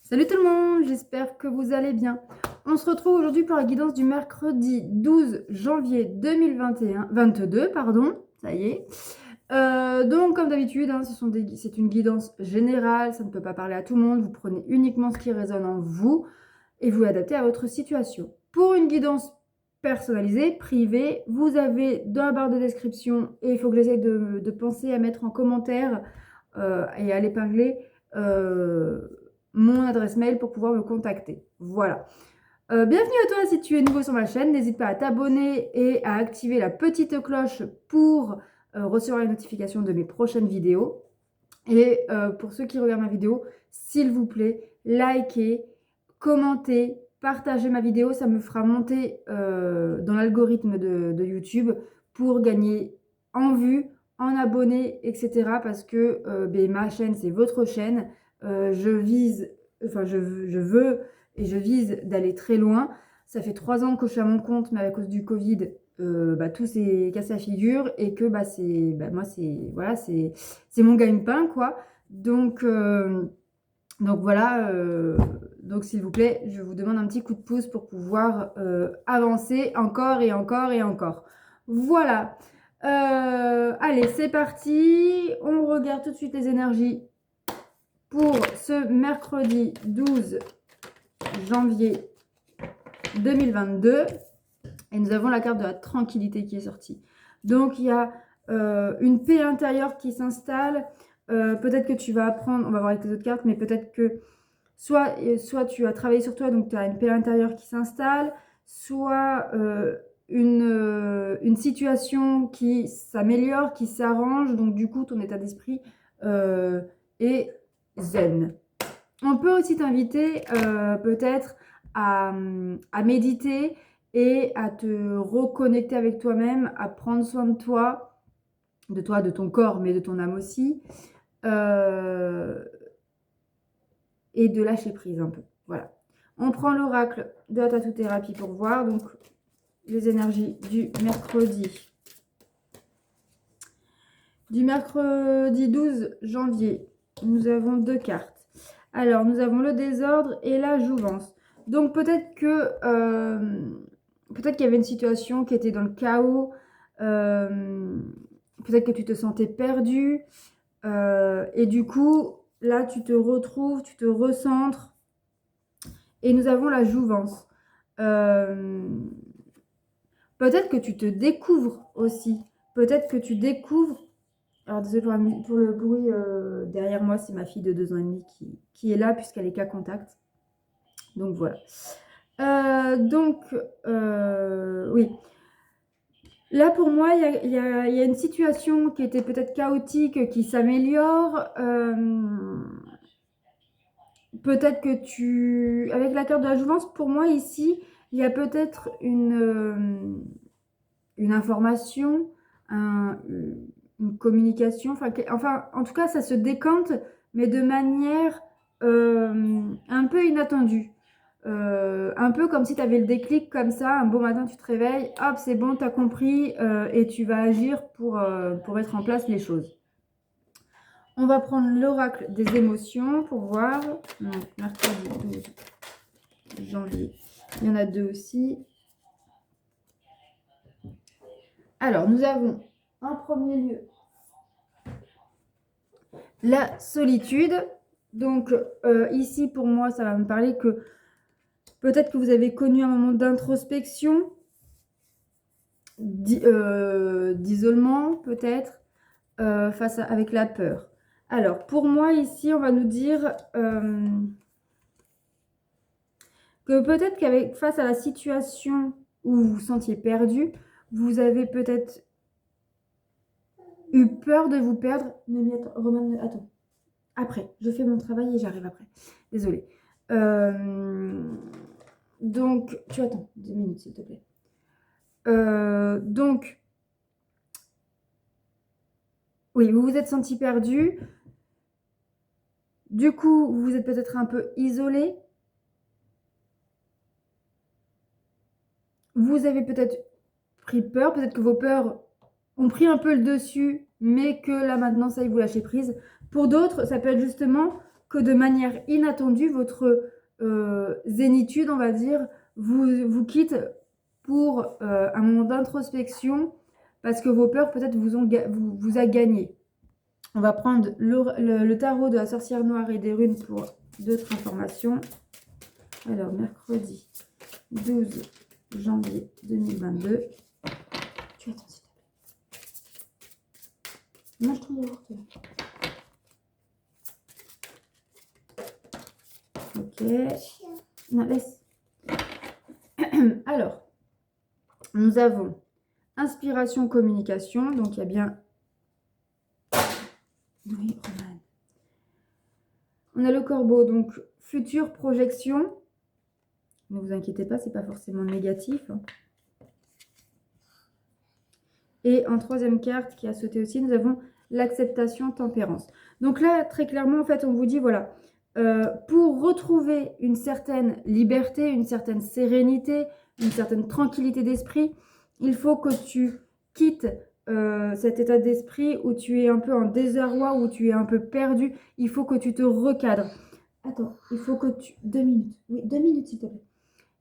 Salut tout le monde, j'espère que vous allez bien. On se retrouve aujourd'hui pour la guidance du mercredi 12 janvier 2022, pardon, ça y est. Donc comme d'habitude, hein, c'est une guidance générale, ça ne peut pas parler à tout le monde, vous prenez uniquement ce qui résonne en vous et vous l'adaptez à votre situation. Pour une guidance personnalisée, privée, vous avez dans la barre de description, et il faut que j'essaie de penser à mettre en commentaire et à l'épingler, mon adresse mail pour pouvoir me contacter. Voilà. Bienvenue à toi si tu es nouveau sur ma chaîne. N'hésite pas à t'abonner et à activer la petite cloche pour recevoir les notifications de mes prochaines vidéos. Et pour ceux qui regardent ma vidéo, s'il vous plaît, likez, commentez, partagez ma vidéo. Ça me fera monter dans l'algorithme de YouTube pour gagner en vues, en abonnés, etc. Parce que ma chaîne, c'est votre chaîne. Je veux et je vise d'aller très loin. Ça fait 3 ans que je suis à mon compte, mais à cause du Covid, tout s'est cassé la figure et que c'est mon gagne-pain, quoi. Donc voilà, donc s'il vous plaît, je vous demande un petit coup de pouce pour pouvoir avancer encore et encore et encore. Voilà. Allez, c'est parti. On regarde tout de suite les énergies pour ce mercredi 12 janvier 2022. Et nous avons la carte de la tranquillité qui est sortie. Donc, il y a une paix intérieure qui s'installe. Peut-être que tu vas apprendre, on va voir avec les autres cartes, mais peut-être que soit tu as travaillé sur toi, donc tu as une paix intérieure qui s'installe, soit une situation qui s'améliore, qui s'arrange, donc du coup ton état d'esprit est zen. On peut aussi t'inviter peut-être à méditer et à te reconnecter avec toi-même, à prendre soin de toi, de ton corps, mais de ton âme aussi, et de lâcher prise un peu. Voilà. On prend l'oracle de la tattoo-thérapie pour voir donc les énergies du mercredi. Du mercredi 12 janvier, nous avons 2 cartes. Alors, nous avons le désordre et la jouvence. Donc, peut-être qu'il y avait une situation qui était dans le chaos. Peut-être que tu te sentais perdu. Et du coup, là, tu te retrouves, tu te recentres. Et nous avons la jouvence. Peut-être que tu te découvres aussi. Peut-être que tu découvres. Alors, désolé pour le bruit derrière moi, c'est ma fille de 2 ans et demi qui est là puisqu'elle est cas contact. Donc, voilà. Oui. Là, pour moi, il y a une situation qui était peut-être chaotique, qui s'améliore. Peut-être que avec la carte de la jouvence, pour moi, ici, il y a peut-être une information, une communication, enfin, en tout cas, ça se décante, mais de manière un peu inattendue. Un peu comme si tu avais le déclic comme ça, un beau matin, tu te réveilles, hop, c'est bon, tu as compris, et tu vas agir pour mettre en place les choses. On va prendre l'oracle des émotions pour voir. Donc, mercredi 12 janvier. Il y en a 2 aussi. Alors, nous avons en premier lieu la solitude. Donc, ici, pour moi, ça va me parler que peut-être que vous avez connu un moment d'introspection, d'isolement, peut-être, avec la peur. Alors, pour moi, ici, on va nous dire que peut-être face à la situation où vous vous sentiez perdu, vous avez peut-être eu peur de vous perdre. Romane, attends. Après, je fais mon travail et j'arrive après. Désolée. Donc, tu attends 10 minutes, s'il te plaît. Donc, oui, vous vous êtes senti perdu. Du coup, vous êtes peut-être un peu isolé. Vous avez peut-être pris peur. Peut-être que vos peurs ont pris un peu le dessus, mais que là, maintenant, ça y est, vous lâchez prise. Pour d'autres, ça peut être justement que de manière inattendue, votre zénitude, on va dire, vous quitte pour un moment d'introspection parce que vos peurs peut-être vous a gagné. On va prendre le tarot de la sorcière noire et des runes pour d'autres informations. Alors, mercredi 12 janvier 2022. Tu attends, s'il te plaît. Mange ton yaourt. Ok. Non, laisse. Alors, nous avons inspiration, communication. Donc, il y a bien... Oui, Roman. On a le corbeau, donc future projection. Ne vous inquiétez pas, c'est pas forcément négatif. Et en troisième carte qui a sauté aussi, nous avons l'acceptation, tempérance. Donc là, très clairement, en fait, on vous dit, voilà, pour retrouver une certaine liberté, une certaine sérénité, une certaine tranquillité d'esprit, il faut que tu quittes cet état d'esprit où tu es un peu en désarroi, où tu es un peu perdu. Il faut que tu te recadres. Attends, il faut que tu... 2 minutes. Oui, 2 minutes, s'il te plaît.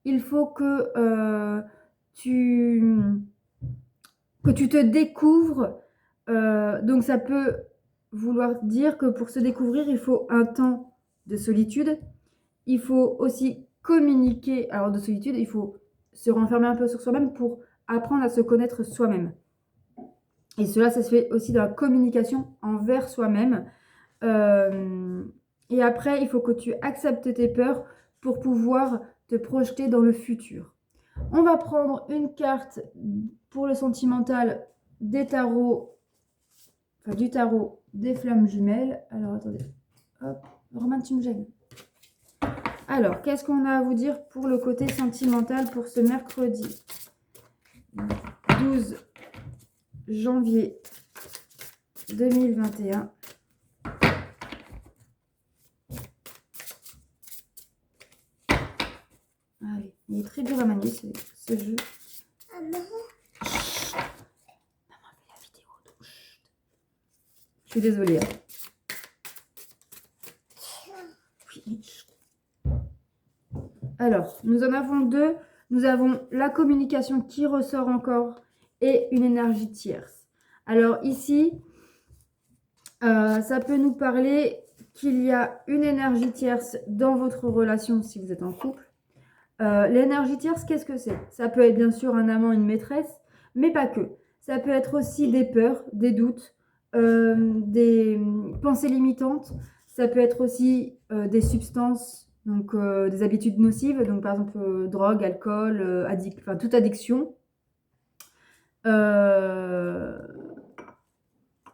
Il faut que tu te découvres. Donc, ça peut vouloir dire que pour se découvrir, il faut un temps de solitude. Il faut aussi communiquer. Alors, de solitude, il faut se renfermer un peu sur soi-même pour apprendre à se connaître soi-même. Et cela, ça se fait aussi dans la communication envers soi-même. Et après, il faut que tu acceptes tes peurs pour pouvoir te projeter dans le futur. On va prendre une carte pour le sentimental des tarots, enfin du tarot des flammes jumelles. Alors, attendez. Hop, Romain, tu me gênes. Alors, qu'est-ce qu'on a à vous dire pour le côté sentimental pour ce mercredi 12 janvier 2021. Allez, il est très dur à manier ce jeu. Maman. Chut. Maman fait la vidéo. Donc, chut. Je suis désolée. Hein. Oui, mais chut. Alors, nous en avons deux. Nous avons la communication qui ressort encore et une énergie tierce. Alors ici, ça peut nous parler qu'il y a une énergie tierce dans votre relation si vous êtes en couple. L'énergie tierce, qu'est-ce que c'est? Ça peut être bien sûr un amant, une maîtresse, mais pas que. Ça peut être aussi des peurs, des doutes, des pensées limitantes. Ça peut être aussi des substances, donc des habitudes nocives, donc par exemple drogue, alcool, enfin toute addiction.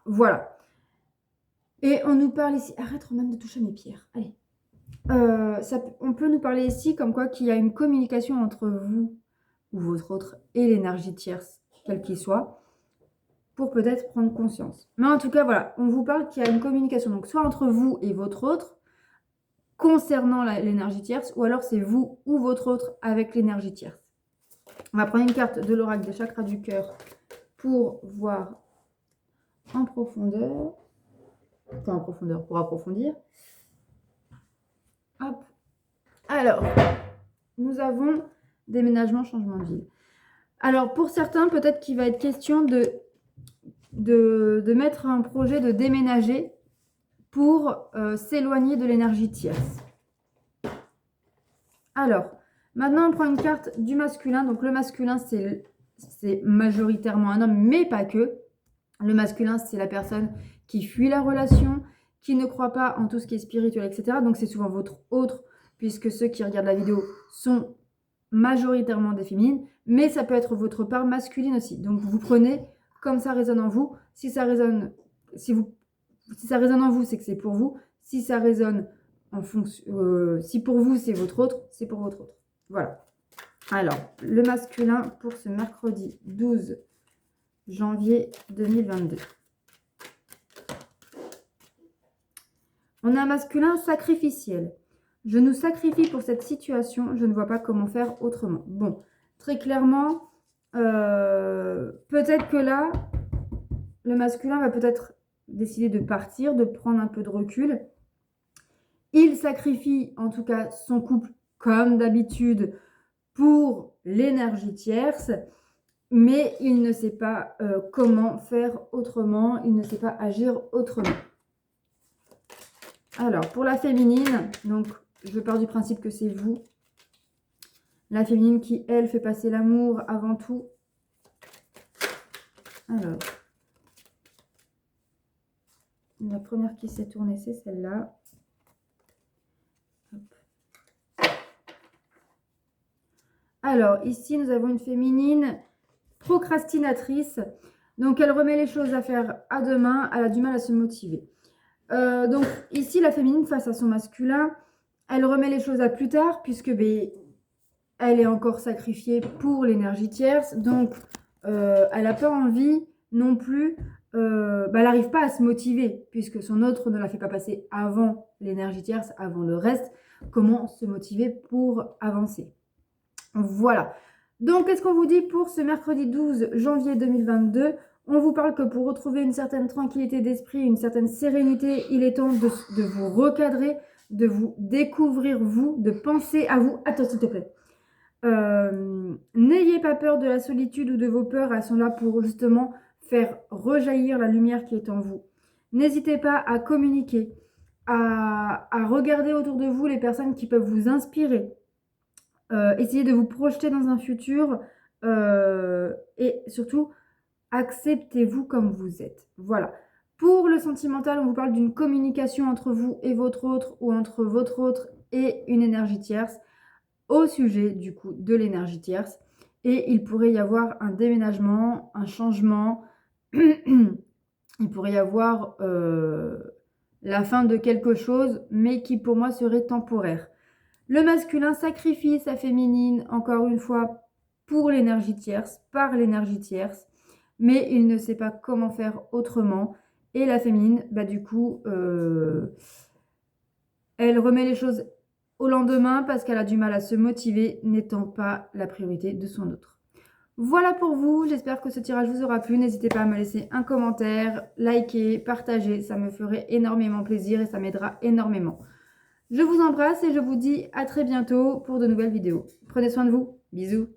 Voilà. Et on nous parle ici... Arrête Roman de toucher mes pierres. Allez. On peut nous parler ici comme quoi qu'il y a une communication entre vous ou votre autre et l'énergie tierce, quelle qu'il soit, pour peut-être prendre conscience. Mais en tout cas, voilà, on vous parle qu'il y a une communication, donc soit entre vous et votre autre, concernant l'énergie tierce, ou alors c'est vous ou votre autre avec l'énergie tierce. On va prendre une carte de l'oracle des chakras du cœur pour voir en profondeur, enfin en profondeur, pour approfondir. Hop. Alors, nous avons déménagement, changement de ville. Alors, pour certains, peut-être qu'il va être question de mettre un projet de déménager pour s'éloigner de l'énergie tierce. Alors, maintenant, on prend une carte du masculin. Donc, le masculin, c'est majoritairement un homme, mais pas que. Le masculin, c'est la personne qui fuit la relation, qui ne croit pas en tout ce qui est spirituel, etc. Donc, c'est souvent votre autre, puisque ceux qui regardent la vidéo sont majoritairement des féminines, mais ça peut être votre part masculine aussi. Donc, vous prenez comme ça résonne en vous. Si ça résonne, si ça résonne en vous, c'est que c'est pour vous. Si ça résonne en fonction, si pour vous c'est votre autre, c'est pour votre autre. Voilà. Alors, le masculin pour ce mercredi 12 janvier 2022. On a un masculin sacrificiel. Je nous sacrifie pour cette situation, je ne vois pas comment faire autrement. Bon, très clairement, peut-être que là, le masculin va peut-être décider de partir, de prendre un peu de recul. Il sacrifie en tout cas son couple comme d'habitude pour l'énergie tierce, mais il ne sait pas comment faire autrement, il ne sait pas agir autrement. Alors, pour la féminine, donc je pars du principe que c'est vous. La féminine qui, elle, fait passer l'amour avant tout. Alors, la première qui s'est tournée, c'est celle-là. Alors, ici, nous avons une féminine procrastinatrice. Donc, elle remet les choses à faire à demain. Elle a du mal à se motiver. Donc, ici, la féminine face à son masculin, elle remet les choses à plus tard puisque elle est encore sacrifiée pour l'énergie tierce. Donc, elle n'a pas envie non plus. Elle n'arrive pas à se motiver puisque son autre ne la fait pas passer avant l'énergie tierce, avant le reste. Comment se motiver pour avancer? Voilà. Donc, qu'est-ce qu'on vous dit pour ce mercredi 12 janvier 2022? On vous parle que pour retrouver une certaine tranquillité d'esprit, une certaine sérénité, il est temps de vous recadrer, de vous découvrir vous, de penser à vous. Attends, s'il te plaît. N'ayez pas peur de la solitude ou de vos peurs. Elles sont là pour justement faire rejaillir la lumière qui est en vous. N'hésitez pas à communiquer, à regarder autour de vous les personnes qui peuvent vous inspirer. Essayez de vous projeter dans un futur et surtout, acceptez-vous comme vous êtes. Voilà. Pour le sentimental, on vous parle d'une communication entre vous et votre autre ou entre votre autre et une énergie tierce au sujet du coup de l'énergie tierce. Et il pourrait y avoir un déménagement, un changement. Il pourrait y avoir la fin de quelque chose, mais qui pour moi serait temporaire. Le masculin sacrifie sa féminine, encore une fois, pour l'énergie tierce, par l'énergie tierce, mais il ne sait pas comment faire autrement. Et la féminine, du coup, elle remet les choses au lendemain parce qu'elle a du mal à se motiver, n'étant pas la priorité de son autre. Voilà pour vous, j'espère que ce tirage vous aura plu. N'hésitez pas à me laisser un commentaire, liker, partager, ça me ferait énormément plaisir et ça m'aidera énormément. Je vous embrasse et je vous dis à très bientôt pour de nouvelles vidéos. Prenez soin de vous. Bisous.